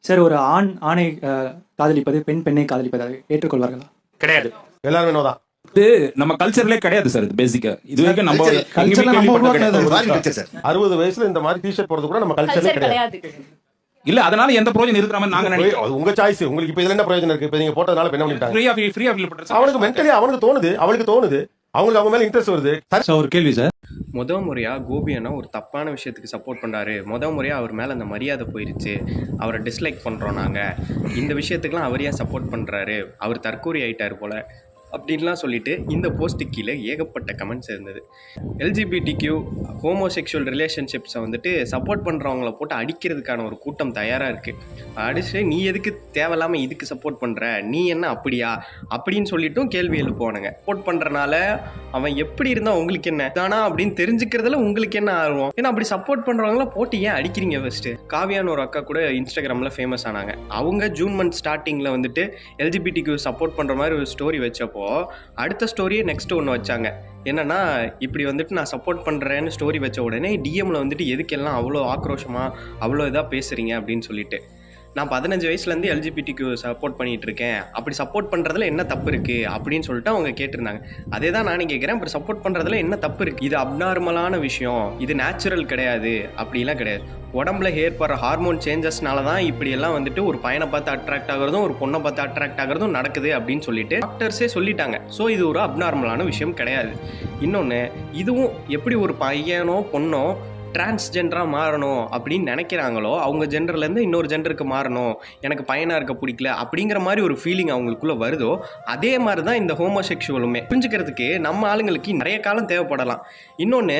Sir ஒரு ஆண் ஆணை காதலிப்பது, பெண் பெண்ணை காதலிப்பது அதை ஏற்றுக்கொள்வார்களா? கிடையாது. எல்லாருமே நோ தான். இது நம்ம கல்ச்சர்லயே கிடையாது சார். இது பேசிக்கா இது வரைக்கும் நம்ம கல்ச்சர்ல நம்ம உருவாக்குனது Foreign culture sir. 60 வயசுல இந்த மாதிரி டி-ஷர்ட் போறது கூட நம்ம கல்ச்சர்ல கிடையாது. இல்ல, அதனால எந்த பிரயோஜனம் இருக்கிற மாதிரி நாங்க நினைக்கிறோம். அது உங்க சாய்ஸ். உங்களுக்கு இப்ப இதுல என்ன பிரயோஜனம் இருக்கு? இப்ப நீங்க போட்டதனால என்ன பண்ணிட்டாங்க? ஃப்ரீயா ஃபீல் பண்றது. அவனுக்கு மென்டலி அவனுக்கு தோணுது, அவளுக்கு தோணுது, அவங்களுக்கு அவங்க மேல இன்ட்ரெஸ்ட் வருது. சார் ஒரு கேள்வி சார். முறையாக கோபி அண்ணா ஒரு தப்பான விஷயத்துக்கு சப்போர்ட் பண்ணுறாரு. முறையாக அவர் மேலே அந்த மரியாதை போயிருச்சு, அவரை டிஸ்லைக் பண்ணுறோம் நாங்கள். இந்த விஷயத்துக்குலாம் அவர் ஏன் சப்போர்ட் பண்ணுறாரு, அவர் தற்கூரி ஆகிட்டார் போல் அப்படின்லாம் சொல்லிட்டு இந்த போஸ்ட்டுக்கு கீழே ஏகப்பட்ட கமெண்ட்ஸ் இருந்தது. எல்ஜிபிடிக்யூ ஹோமோசெக்ஷுவல் ரிலேஷன்ஷிப்ஸை வந்துட்டு சப்போர்ட் பண்ணுறவங்கள போட்டு அடிக்கிறதுக்கான ஒரு கூட்டம் தயாராக இருக்குது. அடிச்சு நீ எதுக்கு தேவையில்லாமல் இதுக்கு சப்போர்ட் பண்ணுற, நீ என்ன அப்படியா அப்படின்னு சொல்லிட்டும் கேள்வி எழுப்புவானுங்க. சப்போர்ட் பண்ணுறனால அவன் எப்படி இருந்தால் உங்களுக்கு என்ன தானா அப்படின்னு தெரிஞ்சுக்கிறதுல உங்களுக்கு என்ன ஆர்வம்? ஏன்னா அப்படி சப்போர்ட் பண்ணுறவங்களாம் போட்டு ஏன் அடிக்கிறீங்க? ஃபஸ்ட்டு காவியான்னு ஒரு அக்கா கூட இன்ஸ்டாகிராமில் ஃபேமஸ் ஆனாங்க. அவங்க ஜூன் மந்த் ஸ்டார்டிங்கில் வந்துட்டு எல்ஜிபிடிக்யூ சப்போர்ட் பண்ணுற மாதிரி ஒரு ஸ்டோரி வச்சப்போ அடுத்த ஸ்டோரியே நெக்ஸ்ட் ஒன்று வச்சாங்க. என்னன்னா இப்படி வந்துட்டு நான் சப்போர்ட் பண்ணுறேன்னு ஸ்டோரி வச்ச உடனே டிஎம்மில் வந்துட்டு எதுக்கெல்லாம் அவ்வளோ ஆக்ரோஷமாக அவ்வளோ இதாக பேசுகிறீங்க அப்படின்னு சொல்லிட்டு, நான் 15 வயசுலேருந்து எல்ஜிபிடிக்கு சப்போர்ட் பண்ணிகிட்டு இருக்கேன், அப்படி சப்போர்ட் பண்ணுறதுல என்ன தப்பு இருக்குது அப்படின்னு சொல்லிட்டு அவங்க கேட்டிருந்தாங்க. அதே தான் நானும் கேட்குறேன், அப்படி சப்போர்ட் பண்ணுறதுல என்ன தப்பு இருக்குது? இது அப்நார்மலான விஷயம், இது நேச்சுரல் கிடையாது, அப்படிலாம் கிடையாது. உடம்புல ஏற்படுற ஹார்மோன் சேஞ்சஸ்னால தான் இப்படியெல்லாம் வந்துட்டு ஒரு பையனை பார்த்து அட்ராக்ட் ஆகிறதும் ஒரு பொண்ணை பார்த்து அட்ராக்ட் ஆகிறதும் நடக்குது அப்படின்னு சொல்லிட்டு டாக்டர்ஸே சொல்லிட்டாங்க. ஸோ இது ஒரு அப்நார்மலான விஷயம் கிடையாது. இன்னொன்று, இதுவும் எப்படி ஒரு பையனோ பொண்ணோ டிரான்ஸ்ஜெண்டராக மாறணும் அப்படின்னு நினைக்கிறாங்களோ, அவங்க ஜெண்டர்லேருந்து இன்னொரு ஜெண்டருக்கு மாறணும், எனக்கு பையனாக இருக்க பிடிக்கல அப்படிங்கிற மாதிரி ஒரு ஃபீலிங் அவங்களுக்குள்ளே வருதோ, அதே மாதிரி தான் இந்த ஹோமோசெக்ஷுவலுமே. புரிஞ்சுக்கிறதுக்கு நம்ம ஆளுங்களுக்கு நிறைய காலம் தேவைப்படலாம். இன்னொன்று,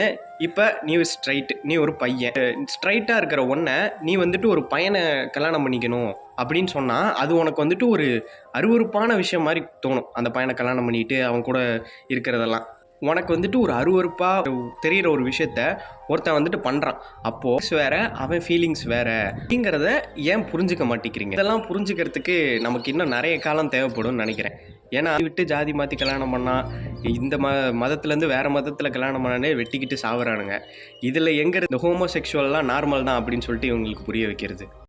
இப்போ நீ ஸ்ட்ரைட், நீ ஒரு பையன், ஸ்ட்ரைட்டாக இருக்கிற ஒன்றை நீ வந்துட்டு ஒரு பையனை கல்யாணம் பண்ணிக்கணும் அப்படின்னு சொன்னால் அது உனக்கு வந்துட்டு ஒரு அருவருப்பான விஷயம் மாதிரி தோணும். அந்த பையனை கல்யாணம் பண்ணிட்டு அவன் கூட இருக்கிறதெல்லாம் உனக்கு வந்துட்டு ஒரு அருவருப்பாக தெரிகிற ஒரு விஷயத்த ஒருத்தன் வந்துட்டு பண்ணுறான். அப்போது வேறு, அவன் ஃபீலிங்ஸ் வேறு அப்படிங்கிறத ஏன் புரிஞ்சுக்க மாட்டேங்கிறீங்க? இதெல்லாம் புரிஞ்சுக்கிறதுக்கு நமக்கு இன்னும் நிறைய காலம் தேவைப்படும்னு நினைக்கிறேன். ஏன்னா விட்டு ஜாதி மாற்றி கல்யாணம் பண்ணால், இந்த மதத்துலேருந்து வேறு மதத்தில் கல்யாணம் பண்ணானே வெட்டிக்கிட்டு சாவுறானுங்க. இதில் எங்கே இந்த ஹோமோசெக்ஷுவல்லாம் நார்மல் தான் அப்படின்னு சொல்லிட்டு இவங்களுக்கு புரிய வைக்கிறது?